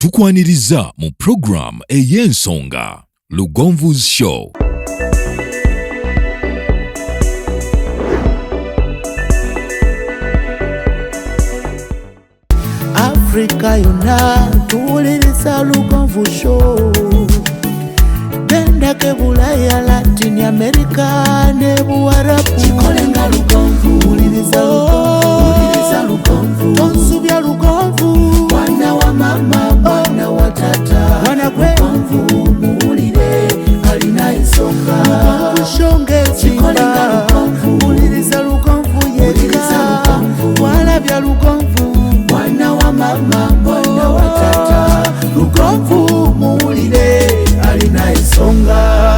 tukwaniriza mu program ey'ensonga Lugonvu's Show. Africa yona tuwuliriza Lugonvu Show. Genda ke Bulaya, Latin America ne Buwarabu. Chikolenga Lugonvu, wuliriza Lugonvu. Tonsubya Lugonvu, mwana wa mama, mwana wa tata. Mwana kwe Lugonvu, muwulire alina ensonga. Lugonvu shonge chikolenga Lugonvu, wuliriza Lugonvu yeka. Walabya Lugonvu, mwana wa mama, mwana wa tata. Lugonvu muwulire alina ensonga.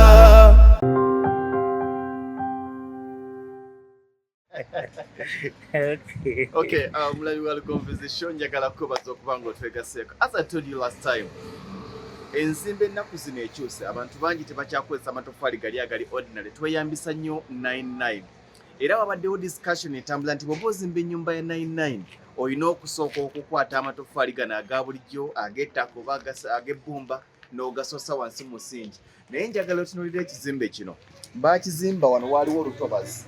Okay, mulabi wa conversation njagala kubaza okubanga otwegaseko. As I told you last time, enzimba ennaku zino ekyuse, abantu bangi tebakyakozesa amatoffaali gali ordinary, tweyambisa nnyo 99. Era wabaddewo discussion etambula nti bw'oba ozimba ennyumba ya 99 olina okusooka okukwata amatoffaali gano aga bulijjo, ag'ettaka oba ag'ebbumba n'ogasosa wansi mu musingi. Naye njagala otunuulira ekizimbe kino. Baakizimba wano waaliwo olutobazi.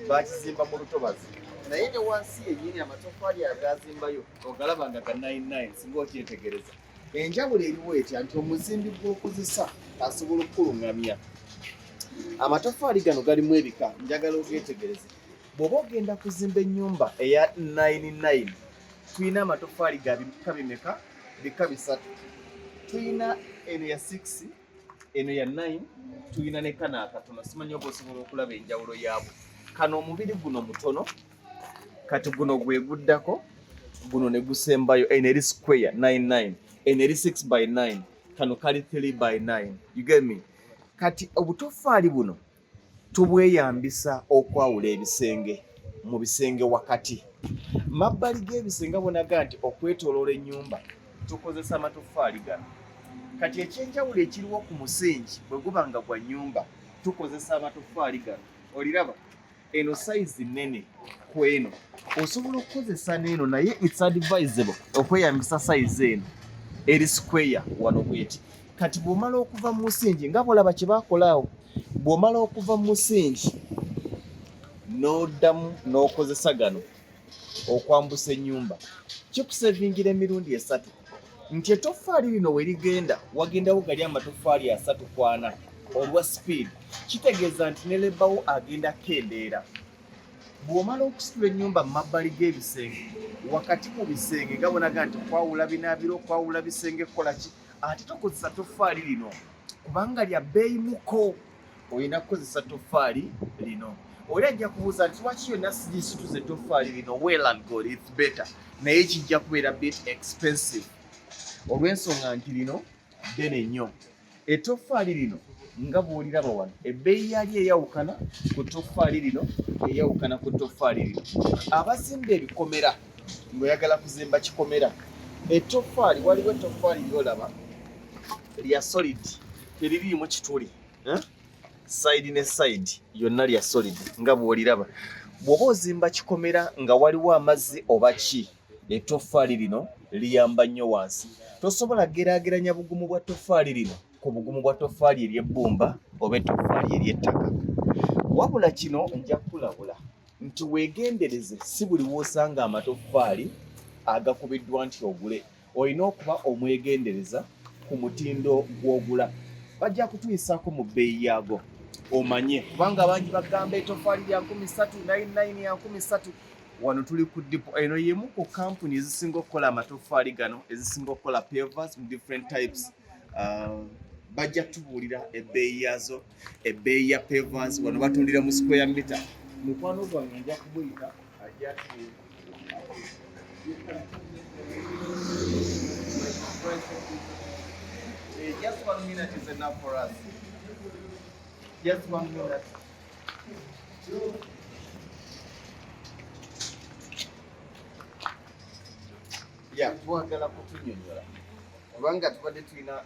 Baakizimba mu lutobazi. Naye ne wansi yennyini amatoffaali agazimbayo ogalaba nga ga 99 singa okyetegereza. Enjawulo eriwo etya nti omuzimbi gw'okozesa asobola okukuluŋŋamya. Amatoffaali gano galimu ebika, njagala ogetegereze. Bw'oba ogenda kuzimba ennyumba eya 99, tulina amatoffaali ga bika bimeka? Bika bisatu. Tulina eno ya 6, eno ya 9, tulina ne kano akatono. Simanyi oba osobola okulaba enjawulo yaabwe. Kano omubiri guno mutono, kati guno gwe guddako, guno ne gusembayo, eno eri square 99, eno eri 6 by 9, kano kali 3 by 9. You get me? Kati obutoffaali buno tubweyambisa okwawula ebisenge mu bisenge wakati. Mabbali g'ebisenge bonaga nti okwetooloola ennyumba tukozesa amatoffaali gano. Kati ekyenjawulo ekiriwo ku musingi bwe guba nga gwa nnyumba tukozesa amatoffaali gano. Oliraba eno size nnene ku eno osobola okukozesa n'eno, naye it's advisable okweyambisa size eno eri square wano bweti. Kati bw'omala okuva mu musingi nga bolaba kye baakolaawo, bw'omala okuva mu musingi n'oddamu n'okozesa gano okwambusa ennyumba, kikusevingira emirundi 3. Nti ettoffaali lino we ligenda wagendawo gali amatoffaali 3 ku 4 olwa speed, kitegeeza nti ne lebawo agenda kendeera. Bw'omala okusitula ennyumba mu mabbali g'ebisenge, wakati mu bisenge nga bonaga nti kwawula binaabiro, kwawula bisenge kukola ki, ate tokozesa toffaali lino kubanga lya bbeeyi muko, olina kukozesa toffaali lino. Oli ajja kubuuza nti lwaki yonna sigisituze toffaali lino? Well and good, it's better, naye kijja kubeera bit expensive olw'ensonga nti lino ddene nnyo. Ettoffaali lino nga bw'oliraba wano, ebbeeyi yali eyawukana ku ttoffaali lino, eyawukana ku ttoffaali lino. Abazimba ebikomera, ng'oyagala kuzimba kikomera, ettoffaali waliwo ettoffaali ly'olaba lya solid, teririimu kituli, side ne side yonna lya solid nga bw'oliraba. Bw'oba ozimba kikomera nga waliwo amazzi oba ki, ettoffaali lino liyamba nnyo wansi. Tosobola geraageranya bugumu bwa ttoffaali lino ku bugumu bwa ttoffaali ery'ebbumba oba ettoffaali ery'ettaka. Wabula kino nja kulabula nti weegendereze, si buli w'osanga amatoffaali agakubiddwa nti ogule. Olina okuba omwegendereza ku mutindo gw'ogula. Bajja kutuyisaako mu bbeeyi yaago omanye, kubanga abangi bagamba ettoffaali lya 13, 99 ya 13. Wano tuli ku dipo. Eno y'emu ku kampuni ezisinga okukola amatoffaali gano, ezisinga okukola pavers mu different types. Bajja tubuulira ebbeeyi yazo, ebbeeyi ya pavers. Wano batundira mu square meter. Mukwano gwange nja kubuyita ajja just 1 minute is enough for us. Just 1 minute. Yeah, twagala kutunyonyola kubanga tubadde tulina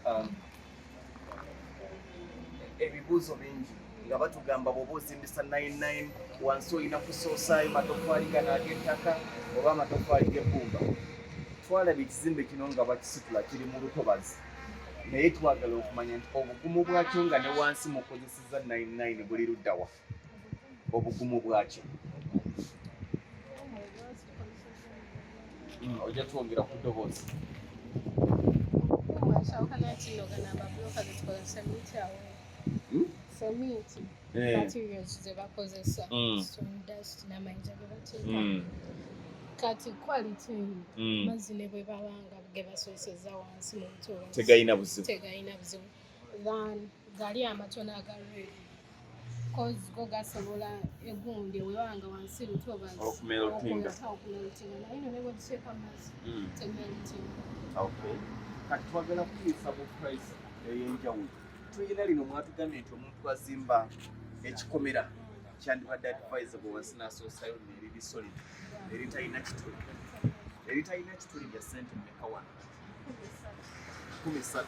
ebibuuzo bingi nga batugamba bw'oba ozimbisa 99 wansi olina kusoosayo matoffaali gano ag'ettaka oba amatoffaali g'ebbumba. twalaba ekizimbe kino nga bakisitula kiri mu lutobazi naye twagala okumanya nti obugumu bwakyo nga ne wansi mukozeseza 99 buli luddawa obugumu bwakyo ojja twongera ku ddoboozi kati quality mazzi ne bwe babanga ge basoosezza wansi mu ntobazi tegayina buzibu gali amatono aga red cause go gasobola egundi webanga wansi lutobazi okumelutinga naye ne bwe tuteeka mazzi temelutinga. Kati twagala kuyiisa mu price ey'enjawulo tulina lino mwatugambye nti omuntu azimba ekikomera kyandibadde advisable wansi n'asoosayo neriri solid eritalina kituli lya sente mmeka wano 13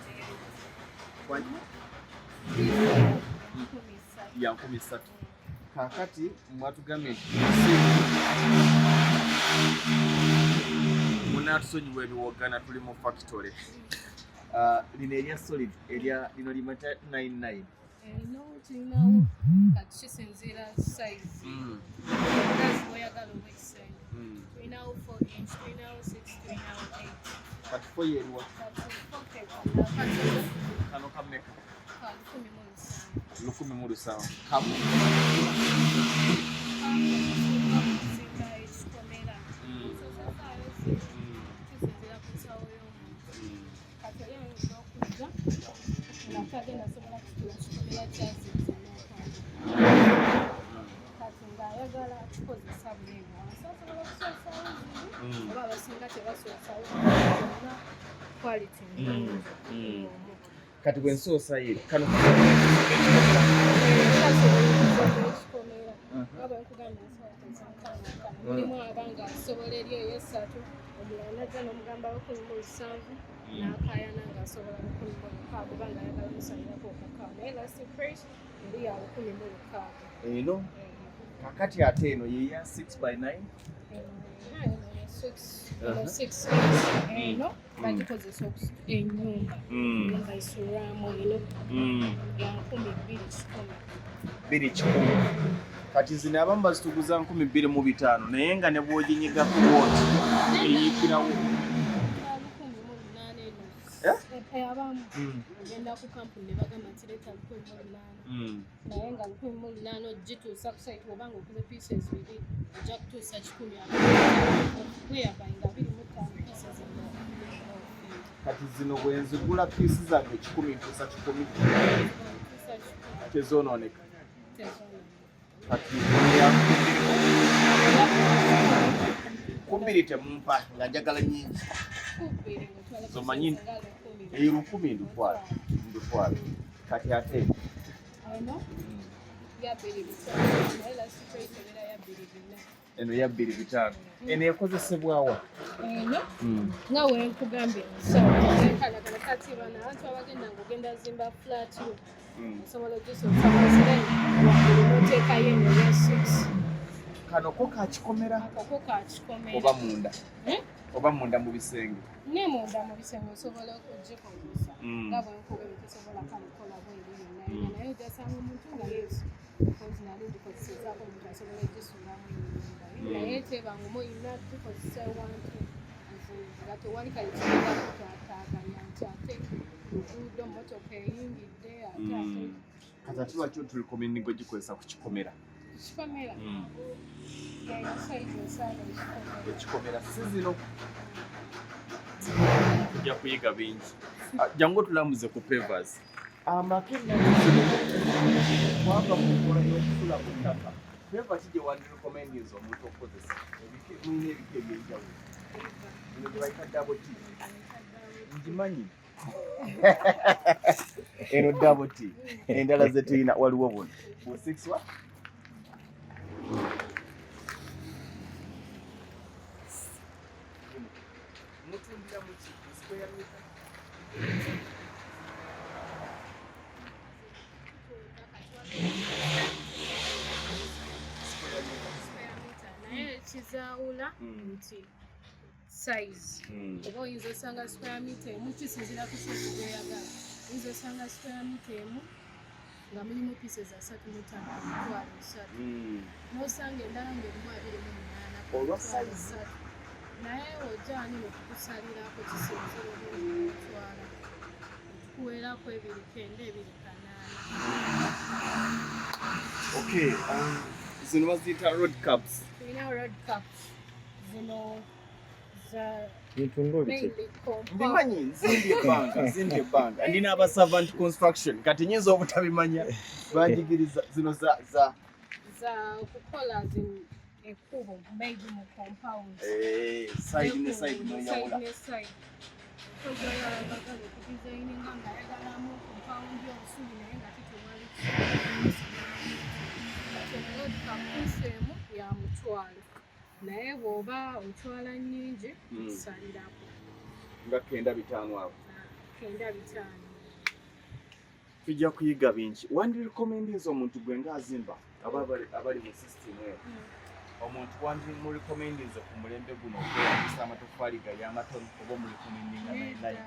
ya 13 kakati mwatugambye nti munatusonyiwa ebiwogana tuli mu factory lino erya solid lino limata 99 no tulinawo kati kisinziira size oyagala obwekisenga tulinawo 4 inch tulinawo 6 tulinawo 8 kati fo yeriwa kano kameka 17 kamu kati gwensoosa ye kano mulimu abanga asobola eri ey'esatu omulala najja n'omugamba 17 n'akaayana ng'asobola 16 kubanga ayagala omusalirako okukaawa naye last price eri ya 16 eno kakati ate eno yeya 6x9 eno bagikozesa ennyumba ennyumba esulwamu eno ya 2,100 kati zino abamu bazituguza 2,250 naye nga ne bw'oginyiga ku wooti eyikirawo abamu ogenda ku kampuni ne bagamba nti leeta 18 naye nga 18 ogituusa ku site obanga okuze pieces 2 ojja kutuusa 100 weyabanga 25 pieces kati zino bwenzigula piisi zange 10 ntuusa 10 tezoononeka kati kumbiri temumpa nga njagala nyingi zomanyi 10,000 ndutwala kati ate eno ya 2,500 eno ekozesebwawa nga wenkugambye sawakalagala kati bana abantu abagenda ng'ogenda zimba flat yo osobola oteekayo eno ya 6 kano ko kakikomera oba munda mu bisenge ne munda mu bisenge osobola okugikozesa nga bwenkugambye tosobola kalikola bweri yonna naye ogasanga omuntu nga yesu nali ndikozesezako omuntu asobola ogisulamu enyumba naye tebanga omuyina tukozesa wantu nga tewali kalikiaa twataaganya nti ate luguudo motoka eyingidde ate kati ate lwaki otulikola emigo gikozesa ku kikomera kikomera ekikomera si zino tujja kuyiga bingi jangu otulamuze ku pevers amaka kwava mu nkola y'okufula ku ttaka peva ki gye wandirekomendinza omuntu okukozesa mulina ebika ebyenjawulo bino gye bayita double t ngimanyi eno double t endala ze tulina waliwo buno bu 6 wa mutundira mu square meter naye kizaawula nti size. Oba oyinza osanga square meter emu kisinziira ku shape gy'oyagala. Oyinza osanga square meter emu nga mulimu pieces 35 n'osanga endala ng'erimu 28 olwa size. Naye ojja wano okukusalirako kisinziira obulungi bw'otwala. Tukuweerako 2 kenda 2 kanaana. Okay, zino baziyita road caps. Tulina road caps. Zino za Mbimanyi nzimbye ebbanga ndina aba servant construction kati nyinza obutabimanya banjigiriza zino za kukola ekkubo made mu compound. Side ne side n'oyawula. Bagala okudizayininga ng'ayagalamu compound y'obusubi naye nga kitewali road caps emu ya mutwalo. Naye bw'oba otwala nnyingi osalirako nga 9.5 awo. 9.5. Tujja kuyiga bingi. Wandirekomendiza omuntu gwe ng'azimba abali mu system eyo. Omuntu wandimurekomendiza ku mulembe guno okweyambisa amatoffaali gali amatono oba omurekomendinga nayi.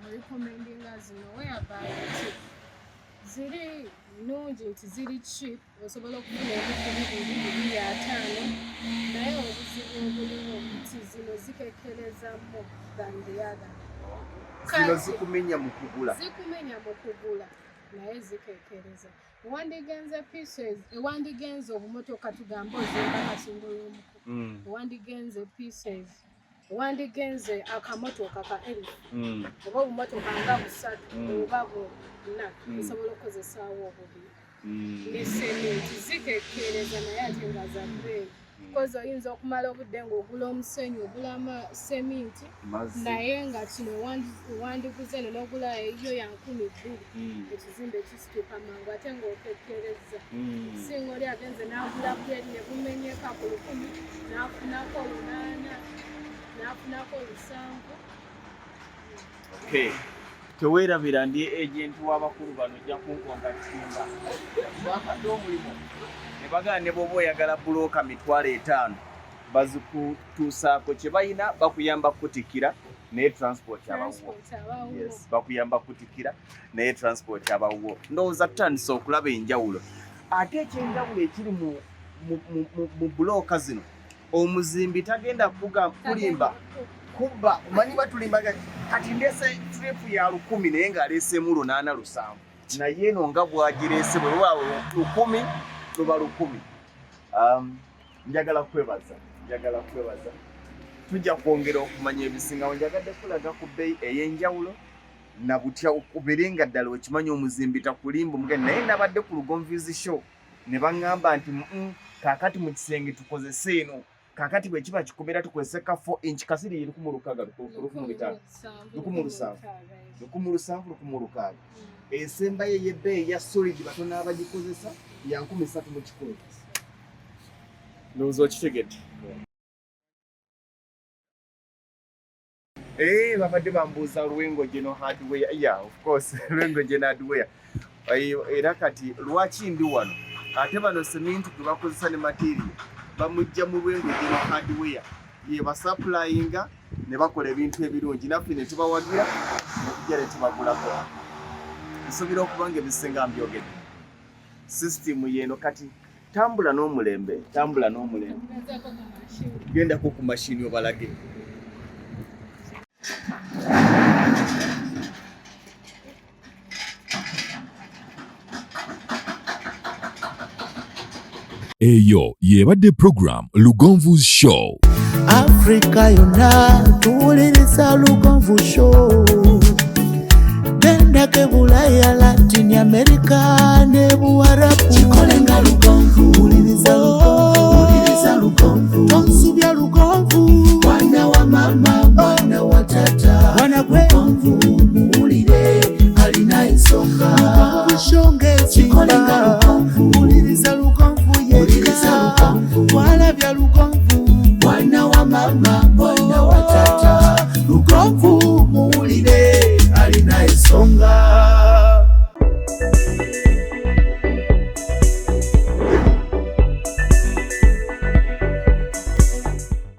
Murekomendinga zino whereby ziri nnungi nti ziri cheap, osobola okufuna ebikumi 250 naye obuzibu obulimu nti zino zikekereza more than the other. Zino zikumenya mu kugula. Zikumenya mu kugula naye zikekereza. Ewandigenze obumotoka tugamba ozimba kasindolo omuko. Ewandigenze pieces. Ewandigenze akamotoka ka elfu. Oba obumotoka nga 3 oba 4 osobola okukozesaawo obubiri. N'essementi zikekereza naye ate nga za bbeeyi. Kozi oyinza okumala obudde ng'ogula omusenyu ogula seminti naye nga kino wandiguze n'ogula eyo ya 12,000 ekizimbe kisituka mangu ate ng'okekereza. Singa oli agenze n'agula buledi ne bumenyeka ku 1000 n'afunako 8 n'afunako 7. Okay. Teweerabira ndi agent w'abakulu bano ojja kunkonga kitimba. Bakadde omulimu. Ne bagala ne bw'oba oyagala bulooka 5,000 bazikutuusaako kye balina bakuyamba kutikira naye transport abawo. Yes, bakuyamba kutikira naye transport abawo. Ndowooza tutandise okulaba enjawulo. Ate ekyenjawulo ekiri mu bulooka zino omuzimbi tagenda kulimba kubba omanyi batulimbaga kati ndese trip ya 10 naye ng'aleesemu 8-7 naye eno nga bwagireese bwe waawo 10 luba 10. Njagala kwebaza tujja kwongera okumanya ebisingawo. Njagadde kulaga ku bbeeyi ey'enjawulo nabutya okubiringa ddala okimanyi omuzimbi takulimba omugeni naye nabadde ku Lugonvuzi show ne baŋŋamba nti kaakati mu kisenge tukozese eno kakati bwe kiba kikomera tukozese ka 4 inch kasiri 1,700 esemba ye y'ebbeeyi ya solid batono abagikozesa ya 3,100. Ndowooza okitegedde. Babadde bambuuza Lwengo General Hardware. Yeah, of course, Lwengo General Hardware. Era kati lwaki ndi wano ate bano seminti gwe bakozesa ne material bamujja mu Lwengo General Hardware ye basupplyinga ne bakola ebintu ebirungi naffe ne tubawagira nekujja ne tubagulako. Nsuubira okuba nga ebisinga mbyogedde. System yeno kati tambula n'omulembe. Gendako ku mashini obalage. Eyo yebadde program Lugonvuzi Show. Africa yonna tuwuliriza Lugonvu Show. Genda ke Bulaya, Latin America ne Buwarabu. Chikolenga Lugonvu. Tuwuliriza Lugonvu. Tonzubya Lugonvu. Mwana wa mama, mwana wa tata. Mwana gwe Lugonvu muwulire alina ensonga. Lugonvu shonge chikolenga Lugonvu. Tuwuliriza Lugonvu yeka. Walabya Lugonvu. Mwana wa mama, mwana wa tata. Lugonvu muwulire alina ensonga.